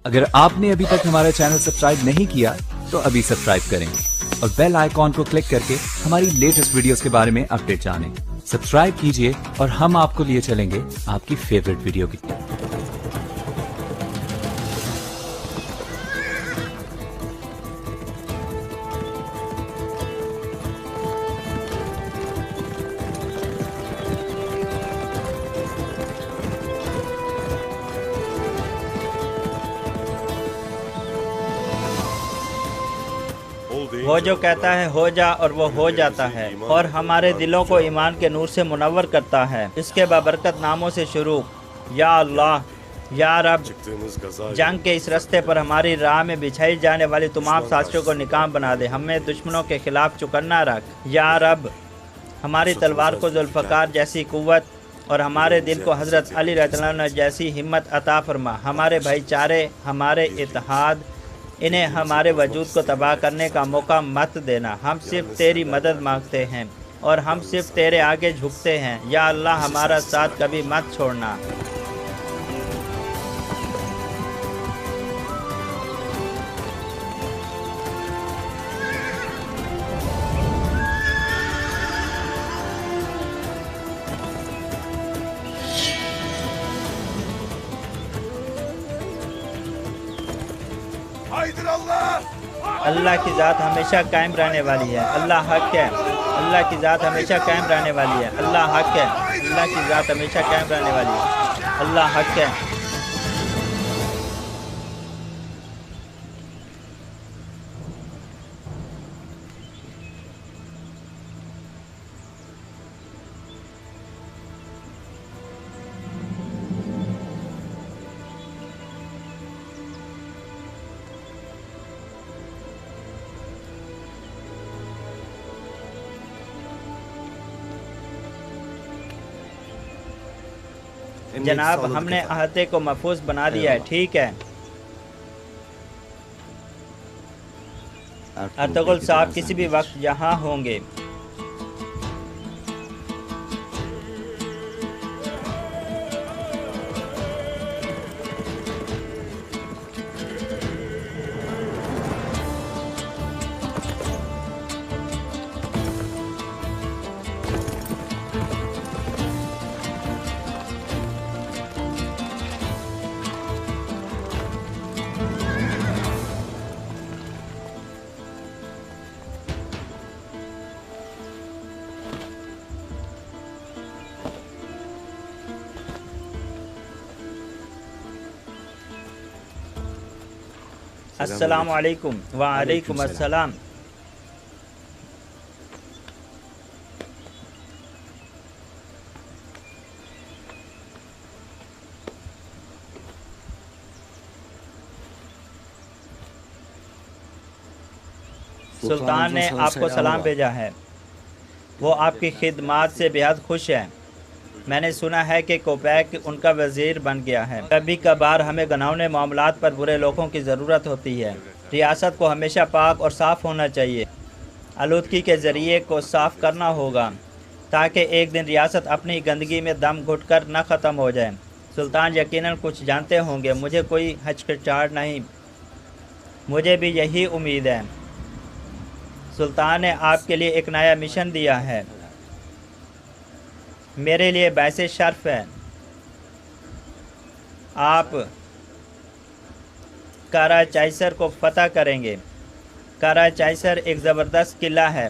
अगर आपने अभी तक हमारा चैनल सब्सक्राइब नहीं किया तो अभी सब्सक्राइब करें और बेल आइकॉन को क्लिक करके हमारी लेटेस्ट वीडियोस के बारे में अपडेट जानें। सब्सक्राइब कीजिए और हम आपको लिए चलेंगे आपकी फेवरेट वीडियो की। वो जो कहता है हो जा और वो हो जाता है और हमारे दिलों को ईमान के नूर से मुनव्वर करता है। इसके बाबरकत नामों से शुरू। या अल्लाह या रब, जंग के इस रास्ते पर हमारी राह में बिछाई जाने वाली तमाम साजिशों को निकाम बना दे। हमें दुश्मनों के खिलाफ चौकन्ना रख। या रब, हमारी तलवार को जुल्फ़कार जैसी कुव्वत और हमारे दिल को हज़रत अली रज़ियल्लाहु अन्हु जैसी हिम्मत अता फरमा। हमारे भाईचारे, हमारे इत्तेहाद, इन्हें हमारे वजूद को तबाह करने का मौका मत देना। हम सिर्फ तेरी मदद मांगते हैं और हम सिर्फ तेरे आगे झुकते हैं। या अल्लाह, हमारा साथ कभी मत छोड़ना। अल्लाह की ज़ात हमेशा कायम रहने वाली है। अल्लाह हक है। अल्लाह की ज़ात हमेशा कायम रहने वाली है। अल्लाह हक है। अल्लाह की ज़ात हमेशा कायम रहने वाली है। अल्लाह हक है। जनाब, हमने अहते को महफूज बना दिया है। ठीक है। अर्तुगरुल साहब किसी भी वक्त यहाँ होंगे। अस्सलाम वालेकुम। वालेकुम अस्सलाम। सुल्तान ने आपको सलाम भेजा है। वो आपकी खिदमत से बेहद खुश है। मैंने सुना है कि कोपैक उनका वज़ीर बन गया है। कभी कभार हमें घिनौने मामलात पर बुरे लोगों की ज़रूरत होती है। रियासत को हमेशा पाक और साफ़ होना चाहिए। आलूदगी के ज़रिए को साफ़ करना होगा ताकि एक दिन रियासत अपनी गंदगी में दम घुटकर न ख़त्म हो जाए। सुल्तान यकीनन कुछ जानते होंगे। मुझे कोई हिचकिचाहट नहीं, मुझे भी यही उम्मीद है। सुल्तान ने आपके लिए एक नया मिशन दिया है। मेरे लिए वैसे शर्फ है। आप कराचाइसर को फतह करेंगे। कराचाइसर एक ज़बरदस्त किला है।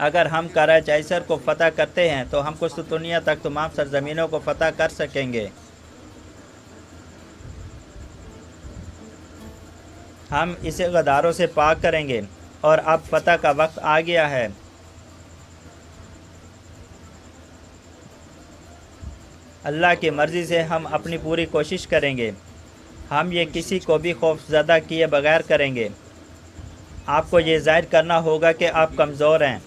अगर हम कराचाइसर को फतह करते हैं तो हम कुस्तुनिया तक तमाम सरजमीनों को फतह कर सकेंगे। हम इसे गद्दारों से पाक करेंगे और अब फतह का वक्त आ गया है। अल्लाह की मर्ज़ी से हम अपनी पूरी कोशिश करेंगे। हम ये किसी को भी खौफज़दा किए बगैर करेंगे। आपको ये ज़ाहिर करना होगा कि आप कमज़ोर हैं।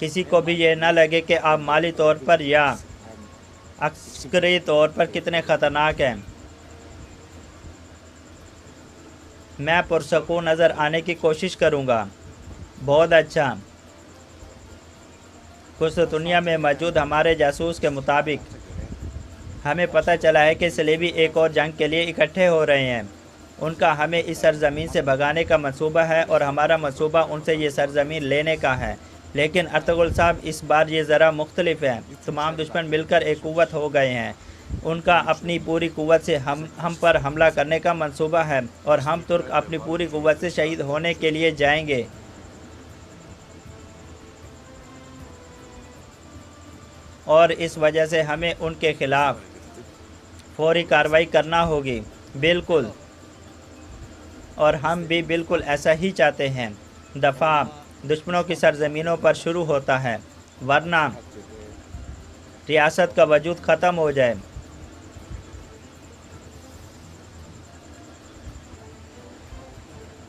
किसी को भी ये न लगे कि आप माली तौर पर या अस्करी तौर पर कितने ख़तरनाक हैं। मैं पुरसकून नज़र आने की कोशिश करूँगा। बहुत अच्छा। कुछ दुनिया में मौजूद हमारे जासूस के मुताबिक हमें पता चला है कि सलेबी एक और जंग के लिए इकट्ठे हो रहे हैं। उनका हमें इस सरजमीन से भगाने का मंसूबा है और हमारा मंसूबा उनसे ये सरजमीन लेने का है। लेकिन अर्तुगरुल साहब, इस बार ये ज़रा मुख्तलिफ है। तमाम दुश्मन मिलकर एक कुव्वत हो गए हैं। उनका अपनी पूरी कुव्वत से हम पर हमला करने का मंसूबा है और हम तुर्क अपनी पूरी कुव्वत से शहीद होने के लिए जाएंगे। और इस वजह से हमें उनके खिलाफ फौरी कार्रवाई करना होगी। बिल्कुल, और हम भी बिल्कुल ऐसा ही चाहते हैं। दफ़ा दुश्मनों की सरजमीनों पर शुरू होता है, वरना रियासत का वजूद ख़त्म हो जाए।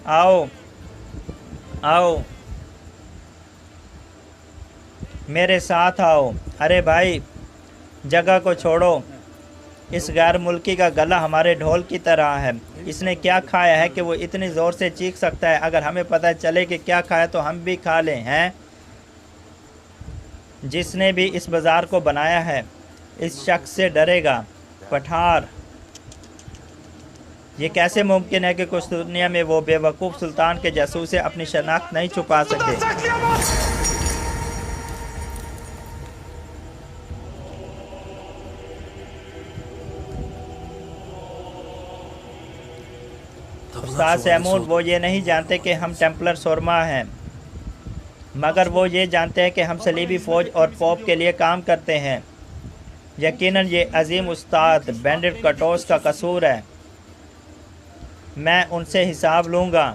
आओ आओ, मेरे साथ आओ। अरे भाई, जगह को छोड़ो। इस गैर मुल्की का गला हमारे ढोल की तरह है। इसने क्या खाया है कि वो इतनी ज़ोर से चीख सकता है? अगर हमें पता चले कि क्या खाया तो हम भी खा लें। हैं, जिसने भी इस बाज़ार को बनाया है इस शख्स से डरेगा। पठार, ये कैसे मुमकिन है कि कुछ दुनिया में वो बेवकूफ़ सुल्तान के जासूस से अपनी शनाख्त नहीं छुपा सके? उस्ताद सैमून, वो ये नहीं जानते कि हम टेम्पलर सोरमा हैं, मगर वो ये जानते हैं कि हम सलीबी फ़ौज और पोप के लिए काम करते हैं। यकीनन ये अजीम उस्ताद बैंडिट कटोस का कसूर है। मैं उनसे हिसाब लूँगा,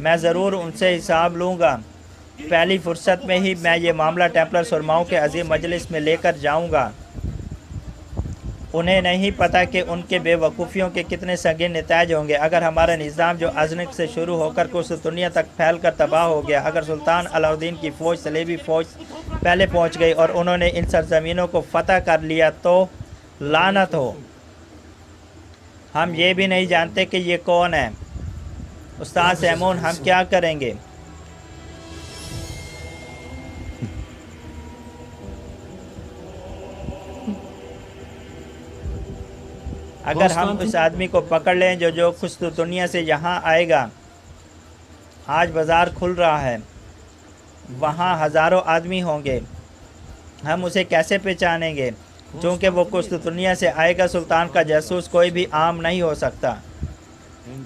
मैं ज़रूर उनसे हिसाब लूँगा। पहली फुर्सत में ही मैं ये मामला टेम्पलर सुरमाओं के अजीम मजलिस में लेकर जाऊँगा। उन्हें नहीं पता कि उनके बेवकूफ़ियों के कितने संगीन नताइज होंगे। अगर हमारा निज़ाम जो अजनक से शुरू होकर कुछ दुनिया तक फैल कर तबाह हो गया, अगर सुल्तान अलाउद्दीन की फ़ौज, सलेबी फ़ौज पहले पहुंच गई और उन्होंने इन सरजमीनों को फ़तह कर लिया तो लानत हो। हम ये भी नहीं जानते कि ये कौन है। उस्ताद सैमून, हम क्या करेंगे? अगर हम उस आदमी को पकड़ लें जो खुश दुनिया से यहाँ आएगा। आज बाज़ार खुल रहा है, वहाँ हज़ारों आदमी होंगे। हम उसे कैसे पहचानेंगे? चूँकि वो कुछ दुनिया से आएगा। सुल्तान का जासूस कोई भी आम नहीं हो सकता।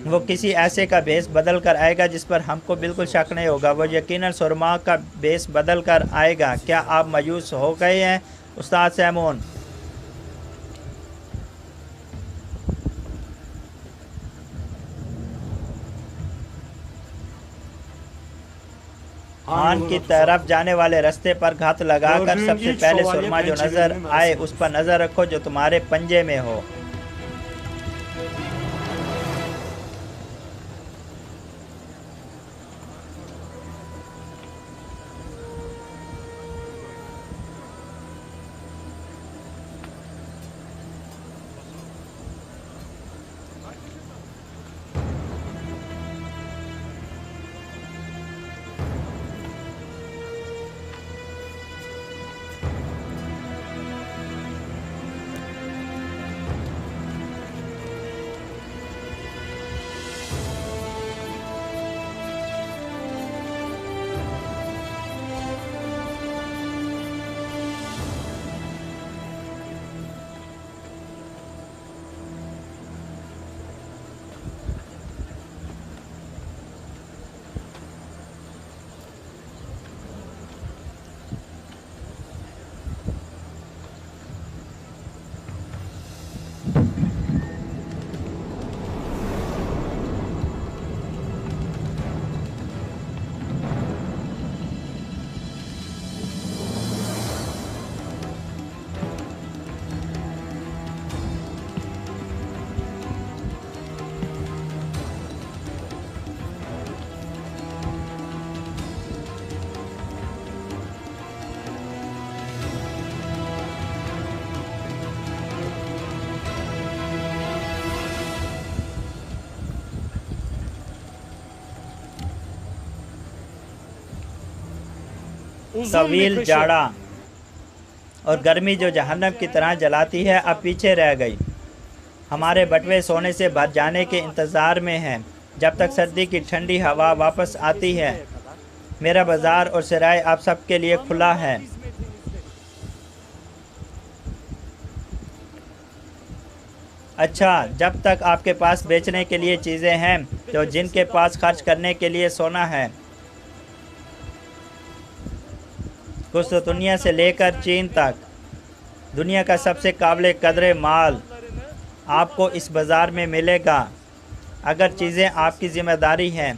वो किसी ऐसे का भेस बदल कर आएगा जिस पर हमको बिल्कुल शक नहीं होगा। वो यकीनन सुरमा का भेस बदल कर आएगा। क्या आप मायूस हो गए हैं उस्ताद सैमून? खान की तरफ जाने वाले रास्ते पर घात लगाकर सबसे पहले सुरमा जो नज़र आए उस पर नज़र रखो जो तुम्हारे पंजे में हो। तवील जाड़ा और गर्मी जो जहन्नम की तरह जलाती है अब पीछे रह गई। हमारे बटवे सोने से भर जाने के इंतज़ार में हैं जब तक सर्दी की ठंडी हवा वापस आती है। मेरा बाज़ार और सराय आप सबके लिए खुला है। अच्छा, जब तक आपके पास बेचने के लिए चीज़ें हैं तो जिनके पास खर्च करने के लिए सोना है। कुछ तो दुनिया से लेकर चीन तक दुनिया का सबसे काबिल कदर माल आपको इस बाज़ार में मिलेगा। अगर चीज़ें आपकी ज़िम्मेदारी हैं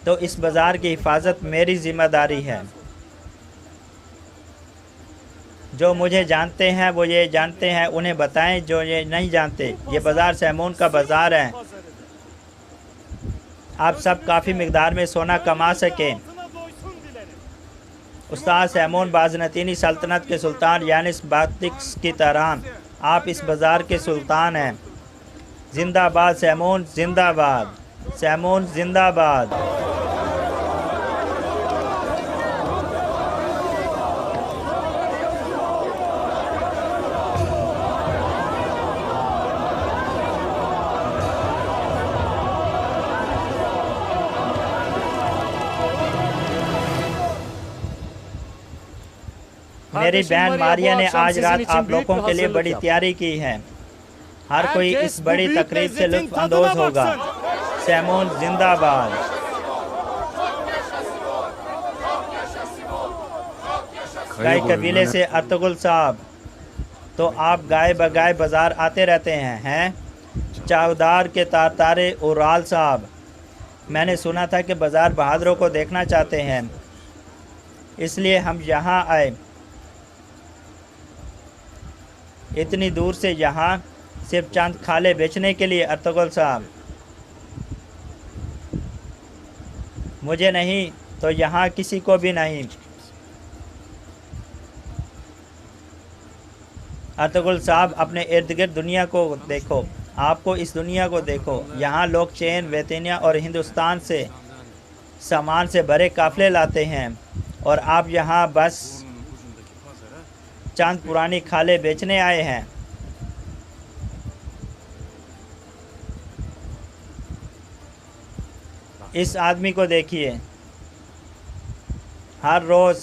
तो इस बाज़ार की हिफाजत मेरी ज़िम्मेदारी है। जो मुझे जानते हैं वो ये जानते हैं, उन्हें बताएं जो ये नहीं जानते। ये बाज़ार सैमून का बाज़ार है। आप सब काफ़ी मिकदार में सोना कमा सकें। उस्ताद सैमून बाज़नतीनी सल्तनत के सुल्तान यानिस बातिक्स की तरह आप इस बाज़ार के सुल्तान हैं। जिंदाबाद सैमून, जिंदाबाद सैमून, जिंदाबाद। मेरी बहन मारिया ने आज रात आप लोगों के लिए बड़ी तैयारी की है। हर कोई इस बड़ी तकरीब से लुत्फ अंदोज होगा। सैमून जिंदाबाद। गाय कबीले से अर्तुगरुल साहब, तो आप गाय बगाए बाजार आते रहते हैं? चावदार के तारे उराल साहब, मैंने सुना था कि बाजार बहादुरों को देखना चाहते हैं, इसलिए हम यहाँ आए। इतनी दूर से यहाँ सिर्फ चंद खाले बेचने के लिए? अर्तुगरुल साहब, मुझे नहीं तो यहाँ किसी को भी नहीं। अर्तुगरुल साहब, अपने इर्द गिर्द दुनिया को देखो, आपको इस दुनिया को देखो। यहाँ लोग चीन, वेतनिया और हिंदुस्तान से सामान से भरे काफ़िले लाते हैं और आप यहाँ बस चंद पुरानी खाले बेचने आए हैं। इस आदमी को देखिए, हर रोज़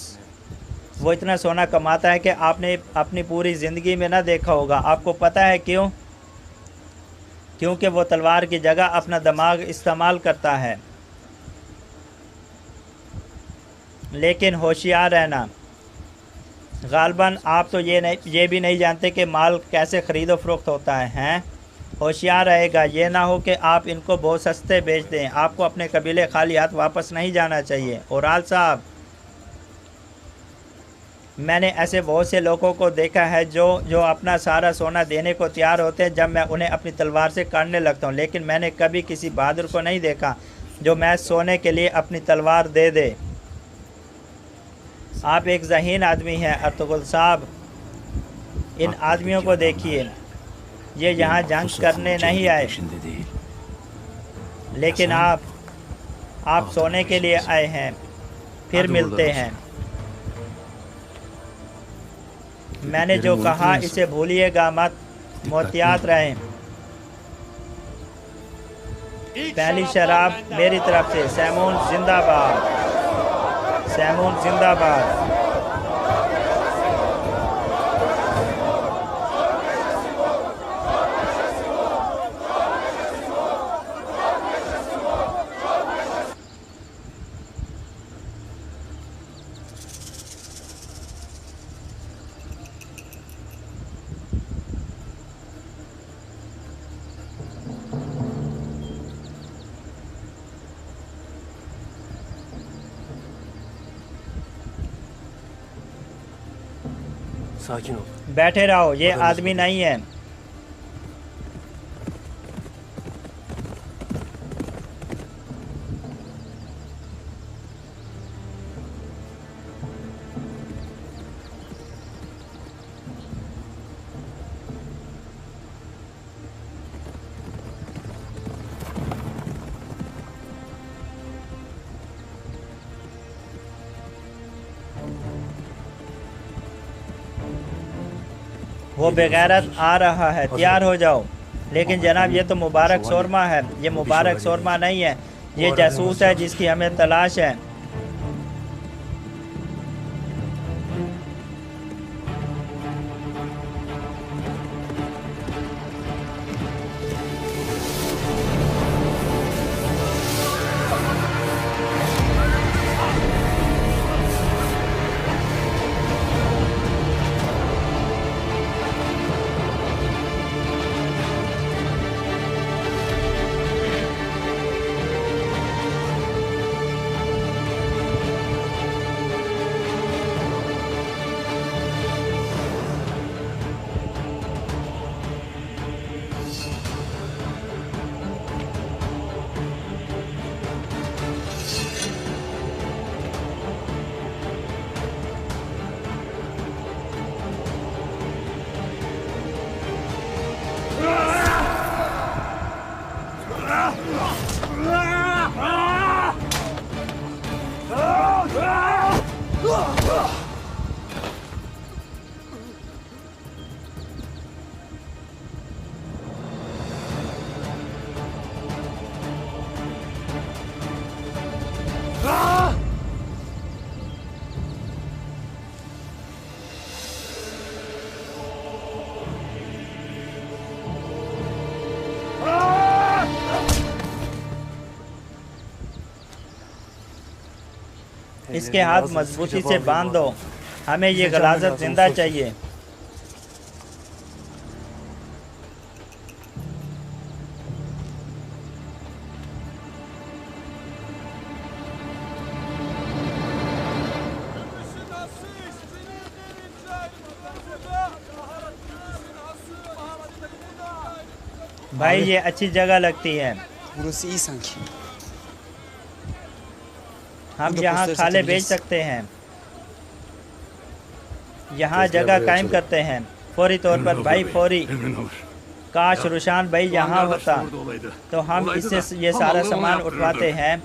वो इतना सोना कमाता है कि आपने अपनी पूरी ज़िंदगी में ना देखा होगा। आपको पता है क्यों? क्योंकि वो तलवार की जगह अपना दिमाग इस्तेमाल करता है। लेकिन होशियार रहना, गालबन आप तो ये भी नहीं जानते कि माल कैसे ख़रीदो फ़रोख्त होता है, हैं? होशियार रहेगा, ये ना हो कि आप इनको बहुत सस्ते बेच दें। आपको अपने कबीले खाली हाथ वापस नहीं जाना चाहिए। उराल साहब, मैंने ऐसे बहुत से लोगों को देखा है जो अपना सारा सोना देने को तैयार होते हैं जब मैं उन्हें अपनी तलवार से काटने लगता हूँ, लेकिन मैंने कभी किसी बहादुर को नहीं देखा जो मैं सोने के लिए अपनी तलवार दे दे। आप एक ज़हीन आदमी हैं अर्तुगरुल साहब। इन आदमियों को देखिए, ये यहाँ जंग करने नहीं आए, लेकिन आप सोने के लिए आए हैं। फिर मिलते हैं। मैंने जो कहा इसे भूलिएगा मत, मोहतियात रहें। पहली शराब मेरी तरफ से। सैमून जिंदाबाद, सैमून जिंदाबाद। बैठे रहो, ये आदमी नहीं है। वो बेगैरत आ रहा है, तैयार हो जाओ। लेकिन जनाब ये तो मुबारक शोरमा है। ये मुबारक शोरमा नहीं है, ये जासूस है जिसकी हमें तलाश है। इसके हाथ मजबूती से बांध दो, हमें ये गलाजत जिंदा चाहिए। भाई ये अच्छी जगह लगती है, Burası iyi sanki. हम तो यहाँ पुस्तक खाले से बेच पुलिस। सकते हैं, यहाँ जगह कायम करते हैं फौरी तौर पर। भाई फौरी, काश रुशान भाई यहाँ होता तो हम इससे ये सारा सामान उठवाते हैं।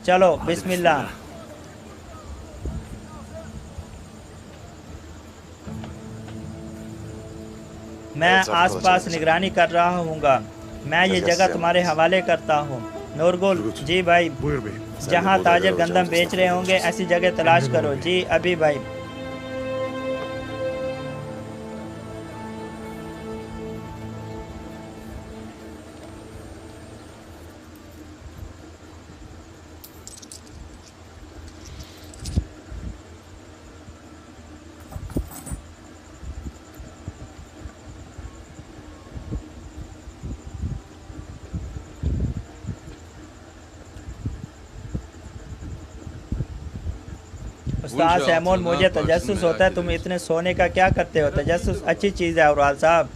चलो बिस्मिल्लाह। मैं आसपास निगरानी कर रहा हूँगा। मैं ये जगह तुम्हारे हवाले करता हूँ। नूरगुल जी भाई, Buyur bey. Sen de जहाँ burada ताजिर yer गंदम alacaksın. बेच रहे होंगे ऐसी जगह तलाश करो। जी अभी भाई। उस्ताद सैमून, मुझे तजस्सुस होता है, तुम इतने सोने का क्या करते हो? तजस्सुस अच्छी चीज़ है औरवाल साहब।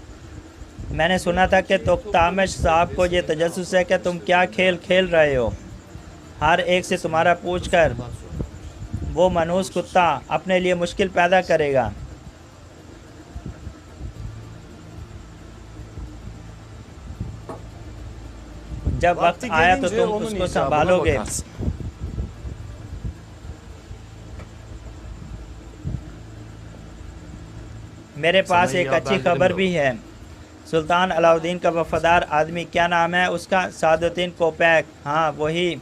मैंने सुना था कि तुख्तामिश साहब को ये तजस्सुस है कि तुम क्या खेल खेल रहे हो। हर एक से तुम्हारा पूछ कर वो मनहूस कुत्ता अपने लिए मुश्किल पैदा करेगा। जब वक्त आया तो तुम उसको संभालोगे। मेरे पास एक अच्छी खबर भी है। सुल्तान अलाउद्दीन का वफादार आदमी, क्या नाम है उसका? सादुद्दीन कोपैक। हाँ वही।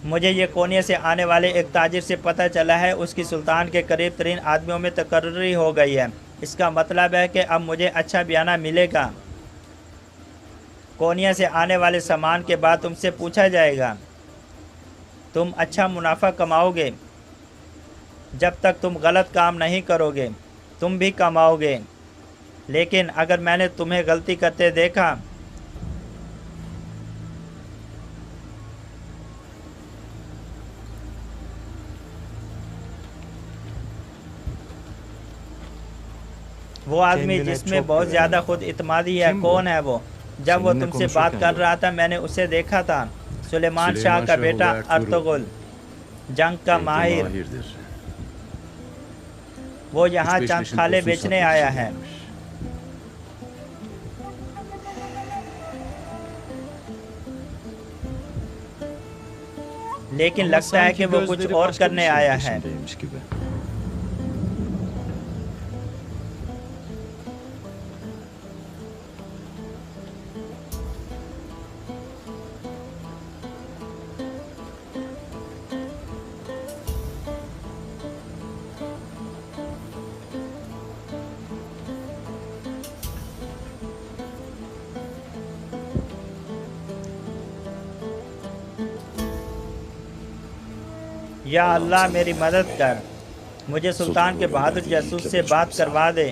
मुझे ये कोनिया से आने वाले एक ताजिर से पता चला है, उसकी सुल्तान के करीब तरीन आदमियों में तकर्री हो गई है। इसका मतलब है कि अब मुझे अच्छा बयाना मिलेगा। कोनिया से आने वाले सामान के बाद तुमसे पूछा जाएगा। तुम अच्छा मुनाफा कमाओगे जब तक तुम गलत काम नहीं करोगे। तुम भी कमाओगे, लेकिन अगर मैंने तुम्हें गलती करते देखा वो आदमी जिसमें बहुत ज़्यादा खुद इत्मीदी है, कौन है वो? जब वो तुमसे बात कर रहा था मैंने उसे देखा था। सुलेमान शाह का बेटा अर्तुगरुल, जंग का माहिर। Mahirdir. वो यहाँ 35 चंद yaşın खाले kusur बेचने satıcısı आया है। olmuş. लेकिन लगता है कि वो कुछ और करने आया है। या अल्लाह मेरी मदद कर, मुझे सुल्तान के बहादुर जासूस से बात करवा दे।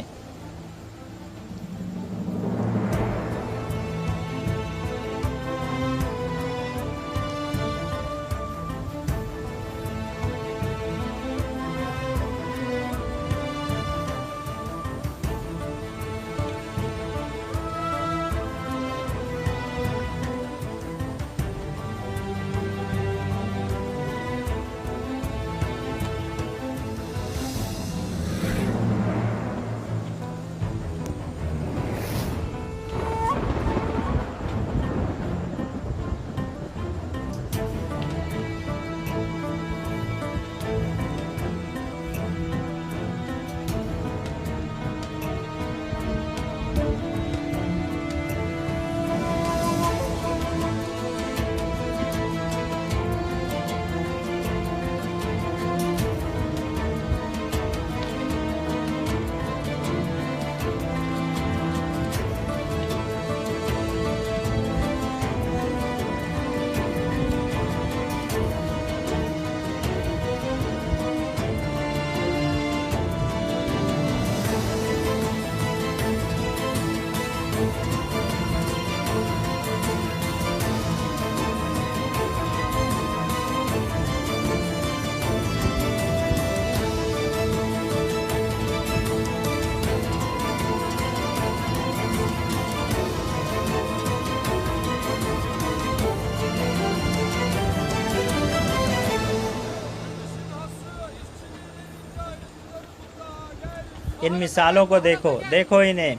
इन मिसालों को देखो, देखो इन्हें।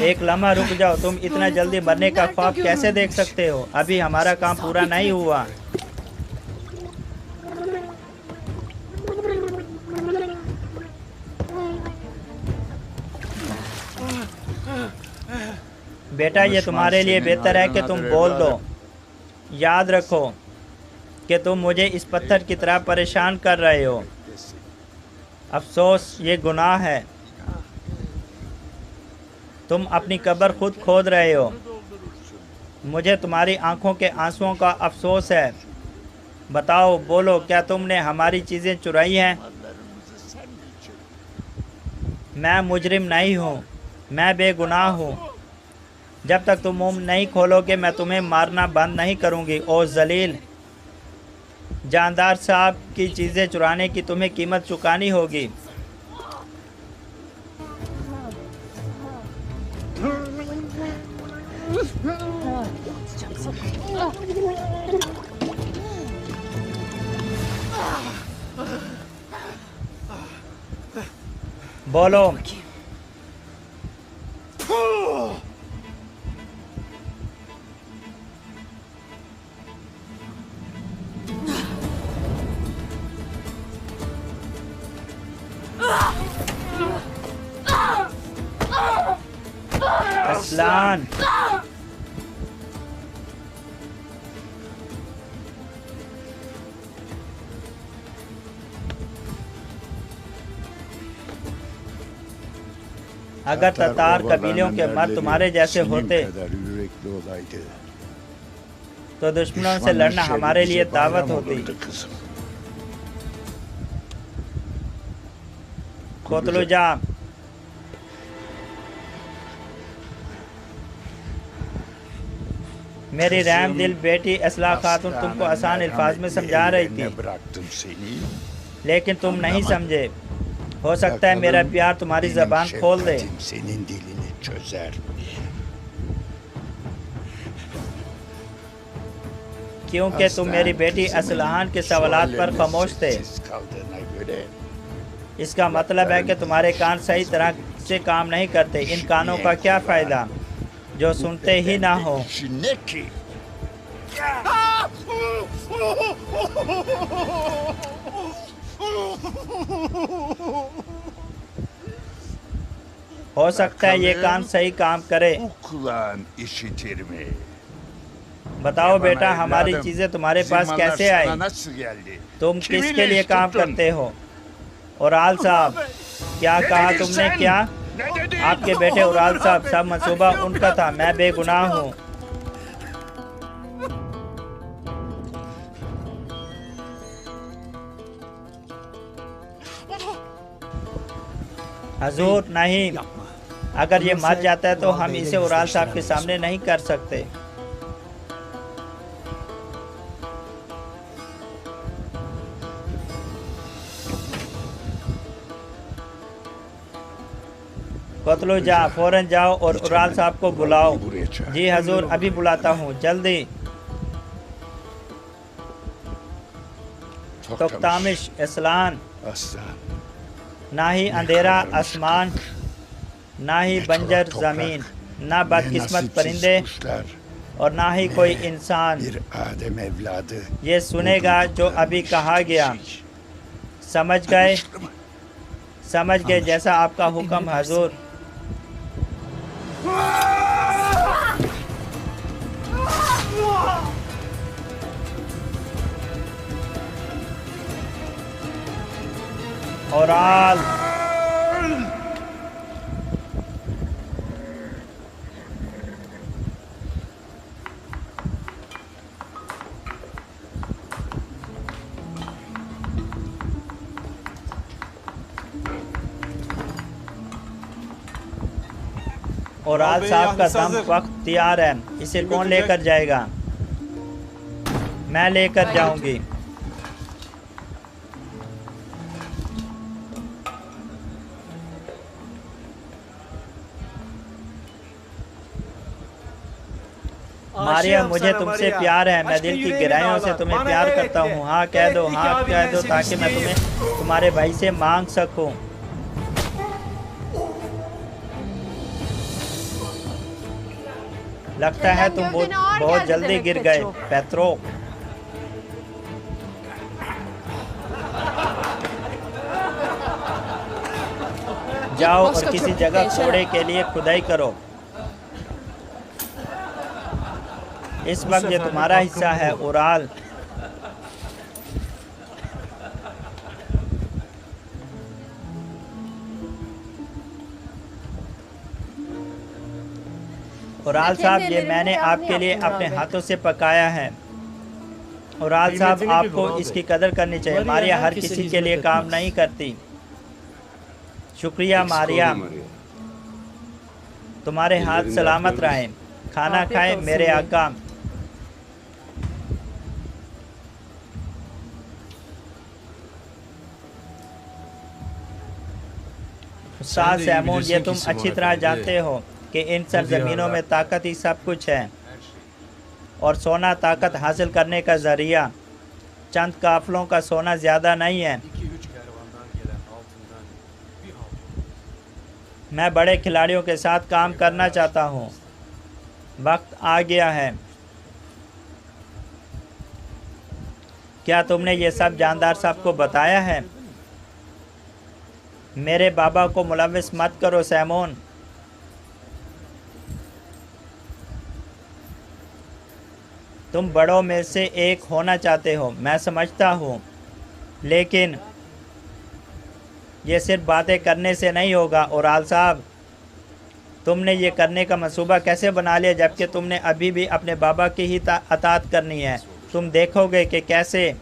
एक लम्हा रुक जाओ, तुम इतना जल्दी मरने का ख्वाब कैसे देख सकते हो? अभी हमारा काम पूरा नहीं हुआ। बेटा, ये तुम्हारे लिए बेहतर है कि तुम बोल दो। याद रखो कि तुम मुझे इस पत्थर की तरह परेशान कर रहे हो। अफसोस, ये गुनाह है। तुम अपनी कब्र खुद खोद रहे हो। मुझे तुम्हारी आंखों के आंसुओं का अफसोस है। बताओ, बोलो, क्या तुमने हमारी चीज़ें चुराई हैं? मैं मुजरिम नहीं हूँ, मैं बेगुनाह हूँ। जब तक तुम मुंह नहीं खोलोगे मैं तुम्हें मारना बंद नहीं करूँगी। ओ जलील, जानदार साहब की चीज़ें चुराने की तुम्हें कीमत चुकानी होगी। बोलो। असलान, अगर ततार कबीलों के मर्द तुम्हारे जैसे होते तो दुश्मनों से लड़ना हमारे लिए दावत होती। कोतलुजा, मेरी रहम दिल बेटी असला खातून तुमको आसान अल्फाज में समझा रही थी, लेकिन तुम नहीं समझे। हो सकता है मेरा प्यार तुम्हारी ज़बान खोल दे। क्योंकि तुम मेरी बेटी असलहान के सवालात पर खामोश थे। इसका मतलब है कि तुम्हारे कान सही तरह से काम नहीं करते। इन कानों का क्या फ़ायदा जो सुनते ही ना हो। हो सकता है ये कान सही काम करे। बताओ बेटा, हमारी चीजें तुम्हारे पास कैसे आई? तुम किसके लिए काम करते हो? उराल साहब, क्या कहा तुमने? क्या? आपके बेटे उराल साहब, सब मंसूबा उनका था, मैं बेगुनाह हूँ। हजूर नहीं, अगर ये मर जाता है तो हम इसे उराल साहब के सामने नहीं कर सकते। कोतलू जा, फौरन जाओ और उराल साहब को बुलाओ। जी हजूर, अभी बुलाता हूँ, जल्दी। तोक्तामिश इस्लान, ना ही अंधेरा आसमान, ना ही बंजर जमीन, ना बदकिस्मत परिंदे और ना ही कोई इंसान ये सुनेगा जो अभी कहा गया। समझ गए? समझ गए, जैसा आपका हुक्म हजूर। औराल, औराल साहब का दम वक्त तैयार है, इसे कौन लेकर जाएगा? मैं लेकर जाऊंगी। मारिया, मुझे तुमसे प्यार है, मैं दिल की गहराइयों से तुम्हें प्यार करता हूँ। हाँ कह दो, हाँ कह दो, ताकि मैं तुम्हें तुम्हारे भाई से मांग सकूं। लगता है तुम बहुत जल्दी गिर गए पेत्रो। जाओ और किसी जगह कोड़े के लिए खुदाई करो। इस वक्त ये तुम्हारा हिस्सा है उराल। उराल साहब, ये मैंने आपके लिए अपने हाथों से पकाया है। उराल साहब, आपको इसकी कदर करनी चाहिए। मारिया हर किसी के लिए काम नहीं करती। शुक्रिया मारिया, तुम्हारे हाथ सलामत रहें। खाना खाएं मेरे आका। उस्ताद सैमून, ये तुम अच्छी तरह जानते हो कि इन सरजमीनों में ताकत ही सब कुछ है और सोना ताकत हासिल करने का जरिया। चंद काफलों का सोना ज़्यादा नहीं है। मैं बड़े खिलाड़ियों के साथ काम करना चाहता हूँ। वक्त आ गया है। क्या तुमने ये सब जानदार साहब को बताया है? मेरे बाबा को मुलविस मत करो सैमून। तुम बड़ों में से एक होना चाहते हो, मैं समझता हूँ, लेकिन ये सिर्फ बातें करने से नहीं होगा। उराल साहब, तुमने ये करने का मंसूबा कैसे बना लिया जबकि तुमने अभी भी अपने बाबा की ही अतात करनी है? तुम देखोगे कि कैसे,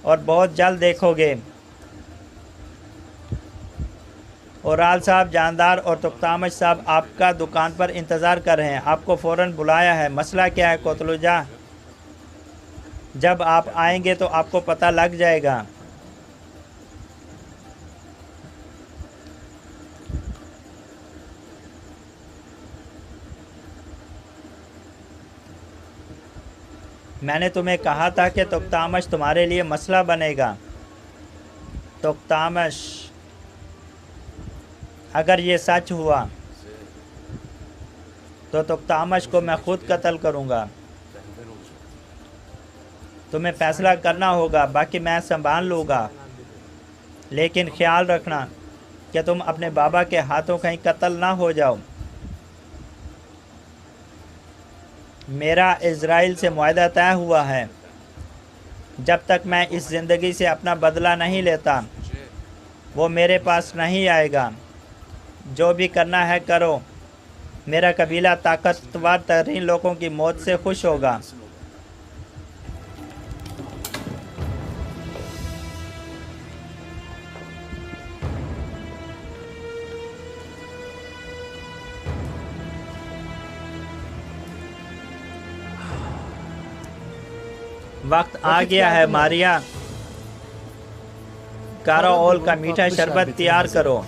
और बहुत जल्द देखोगे। उराल साहब, जानदार और तुख्तामश साहब आपका दुकान पर इंतज़ार कर रहे हैं। आपको फ़ौरन बुलाया है। मसला क्या है कोतलुजा? जब आप आएंगे तो आपको पता लग जाएगा। मैंने तुम्हें कहा था कि तुख्तामश तुम्हारे लिए मसला बनेगा। तुख्तामश, अगर ये सच हुआ तो तुख्तामश को मैं खुद कत्ल करूँगा। तुम्हें फैसला करना होगा, बाकी मैं संभाल लूँगा, लेकिन ख्याल रखना कि तुम अपने बाबा के हाथों कहीं कत्ल ना हो जाओ। मेरा इज़राइल से मुआहदा तय हुआ है। जब तक मैं इस ज़िंदगी से अपना बदला नहीं लेता, वो मेरे पास नहीं आएगा। जो भी करना है करो। मेरा कबीला ताकतवर तरीन लोगों की मौत से खुश होगा। वक्त आ गया है मारिया। काराओल का मीठा शरबत तैयार करो।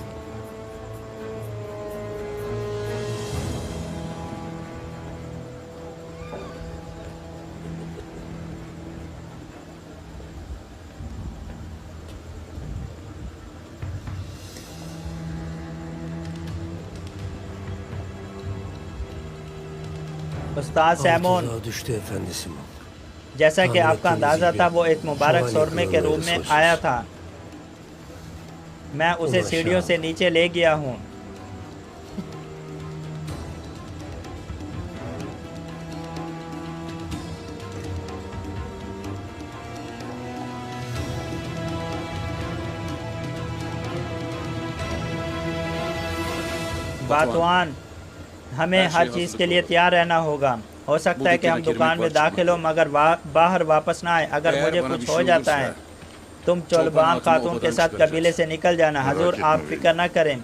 उस्ताद सैमून, Tuzağa düştü efendi Simon. जैसा कि आपका अंदाज़ा था, वो एक मुबारक सुरमे के रूप में आया था। मैं उसे सीढ़ियों से नीचे ले गया हूँ। बातवान, हमें हर चीज़ के लिए तैयार रहना होगा। हो सकता है कि हम दुकान में दाखिल हो मगर बाहर वापस ना आए। अगर मुझे कुछ हो जाता है, तुम चोलबान खातून के साथ कबीले से निकल जाना। हजूर, आप फिक्र न करें।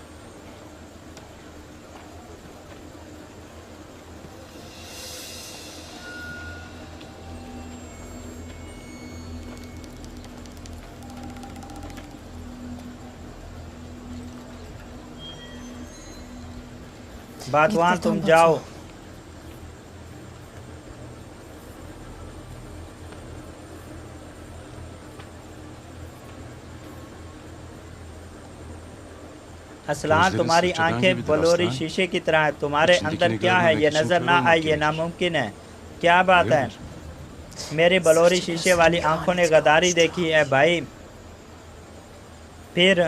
बातवान, तुम जाओ। असलान, तुम्हारी आंखें बलोरी शीशे की तरह है। तुम्हारे अंदर क्या है ये नजर ना आए, ये नामुमकिन है। क्या बात है? मेरी बलोरी शीशे वाली आंखों ने गद्दारी देखी है भाई। फिर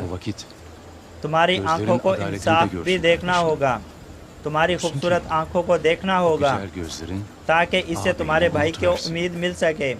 तुम्हारी आंखों को इंसाफ भी देखना होगा। तुम्हारी खूबसूरत आंखों को देखना होगा ताकि इससे तुम्हारे भाई को उम्मीद मिल सके।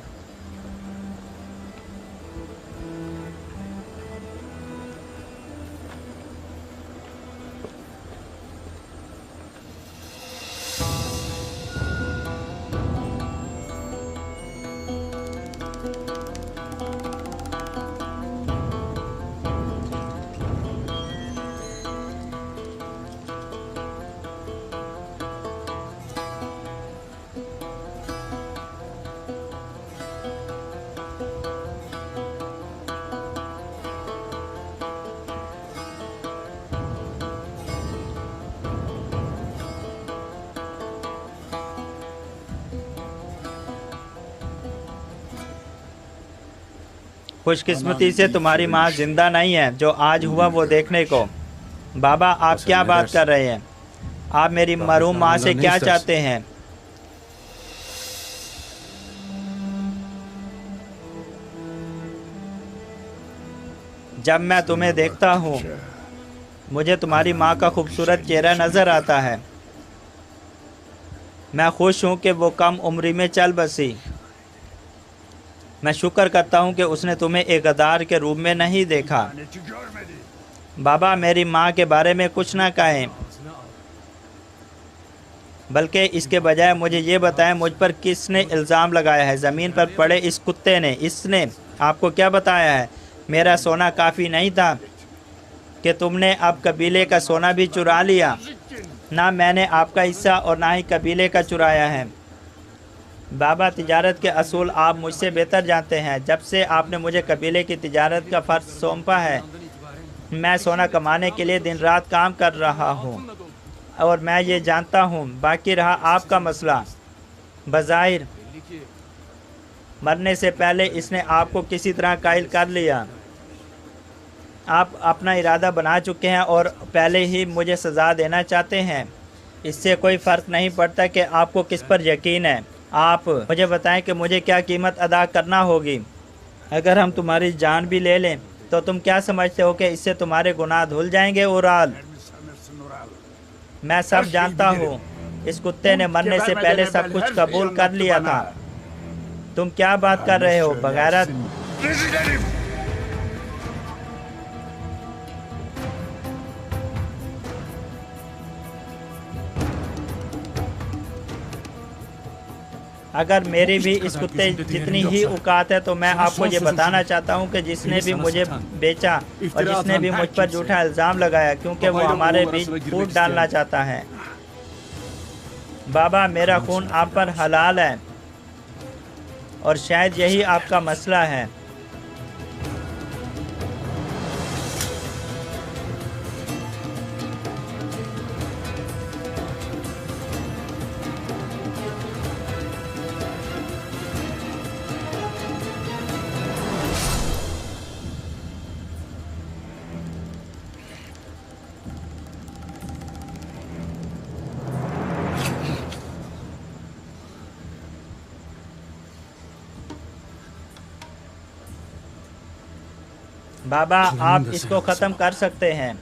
खुशकिस्मती से तुम्हारी माँ जिंदा नहीं है जो आज हुआ वो देखने को। बाबा, आप क्या बात कर रहे हैं? आप मेरी मरहूम माँ से क्या चाहते हैं? जब मैं तुम्हें देखता हूँ मुझे तुम्हारी माँ का खूबसूरत चेहरा नजर आता है। मैं खुश हूँ कि वो कम उम्री में चल बसी। मैं शुक्र करता हूँ कि उसने तुम्हें एक गद्दार के रूप में नहीं देखा। बाबा, मेरी माँ के बारे में कुछ ना कहें, बल्कि इसके बजाय मुझे ये बताएं मुझ पर किसने इल्ज़ाम लगाया है। ज़मीन पर पड़े इस कुत्ते ने। इसने आपको क्या बताया है? मेरा सोना काफ़ी नहीं था कि तुमने अब कबीले का सोना भी चुरा लिया। ना मैंने आपका हिस्सा और ना ही कबीले का चुराया है। बाबा, तिजारत के असूल आप मुझसे बेहतर जानते हैं। जब से आपने मुझे कबीले की तिजारत का फ़र्ज सौंपा है, मैं सोना कमाने के लिए दिन रात काम कर रहा हूँ और मैं ये जानता हूँ। बाकी रहा आपका मसला, बज़ाहिर मरने से पहले इसने आपको किसी तरह कायल कर लिया। आप अपना इरादा बना चुके हैं और पहले ही मुझे सज़ा देना चाहते हैं। इससे कोई फ़र्क नहीं पड़ता कि आपको किस पर यकीन है। आप मुझे बताएं कि मुझे क्या कीमत अदा करना होगी। अगर हम तुम्हारी जान भी ले लें तो तुम क्या समझते हो कि इससे तुम्हारे गुनाह धुल जाएंगे? उराल, मैं सब जानता हूँ। इस कुत्ते ने मरने से पहले सब कुछ कबूल कर लिया था। तुम क्या बात कर रहे हो बगैरत? अगर मेरी भी इस कुत्ते जितनी ही औकात है तो मैं आपको ये बताना चाहता हूँ कि जिसने भी मुझे बेचा और जिसने भी मुझ पर झूठा इल्ज़ाम लगाया, क्योंकि वो हमारे बीच फूट डालना चाहता है। बाबा, मेरा खून आप पर हलाल है और शायद यही आपका मसला है। बाबा, आप इसको ख़त्म कर सकते हैं।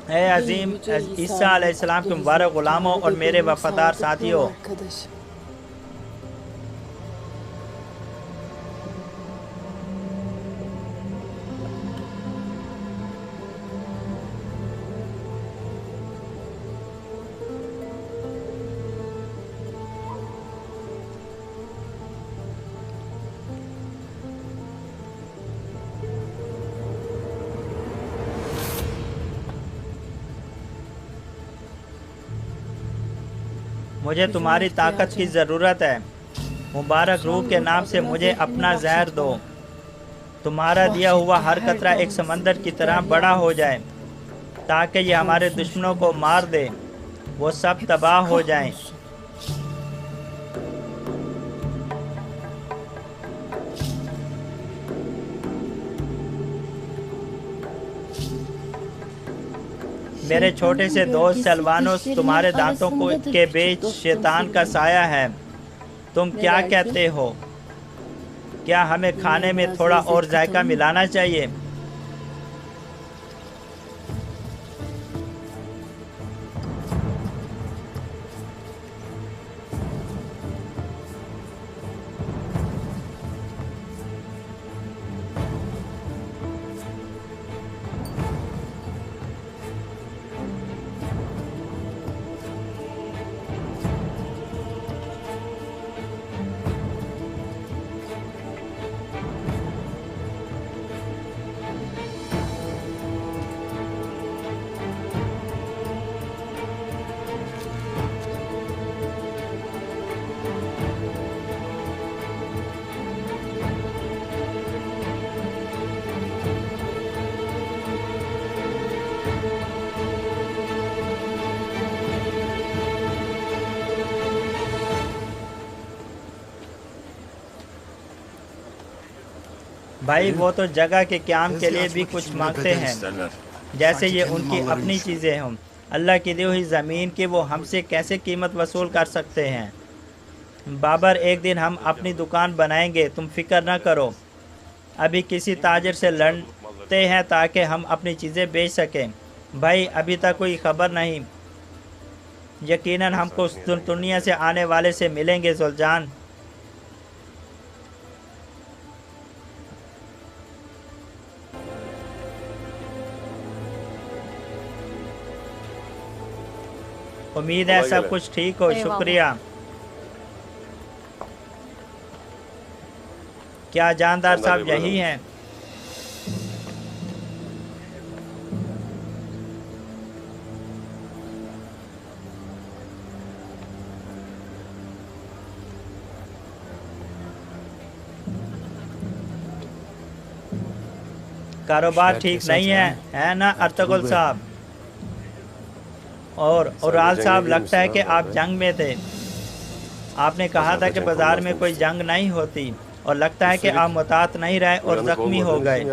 ए अजीम ईसा अलैहिस्सलाम के मुबारक ग़ुलामों और मेरे वफ़ादार साथियों, मुझे तुम्हारी ताकत की ज़रूरत है। मुबारक रूह के नाम से मुझे अपना जहर दो। तुम्हारा दिया हुआ हर कतरा एक समंदर की तरह बड़ा हो जाए ताकि ये हमारे दुश्मनों को मार दे, वो सब तबाह हो जाएं। मेरे छोटे से दोस्त सलवानोस, तुम्हारे दांतों के बीच शैतान का साया है। तुम क्या कहते हो? क्या हमें खाने में थोड़ा और जायका मिलाना चाहिए? भाई, वो तो जगह के क़याम के लिए भी कुछ मांगते हैं, जैसे ये उनकी अपनी चीज़ें हों। अल्लाह की दी हुई ज़मीन की वो हमसे कैसे कीमत वसूल कर सकते हैं? बाबर, एक दिन हम अपनी दुकान बनाएंगे, तुम फिक्र न करो। अभी किसी ताजर से लड़ते हैं ताकि हम अपनी चीज़ें बेच सकें। भाई, अभी तक कोई ख़बर नहीं। यकीनन हमको दुनिया से आने वाले से मिलेंगे जुलजान। उम्मीद है सब कुछ ठीक हो। शुक्रिया। क्या जानदार साहब यही हैं? कारोबार ठीक नहीं है ना अर्तुगरुल साहब? और औराल साहब, लगता है कि आप जंग में थे। आपने कहा था कि बाजार में कोई जंग नहीं होती और लगता है कि आप मुतात नहीं रहे और जख्मी हो गए।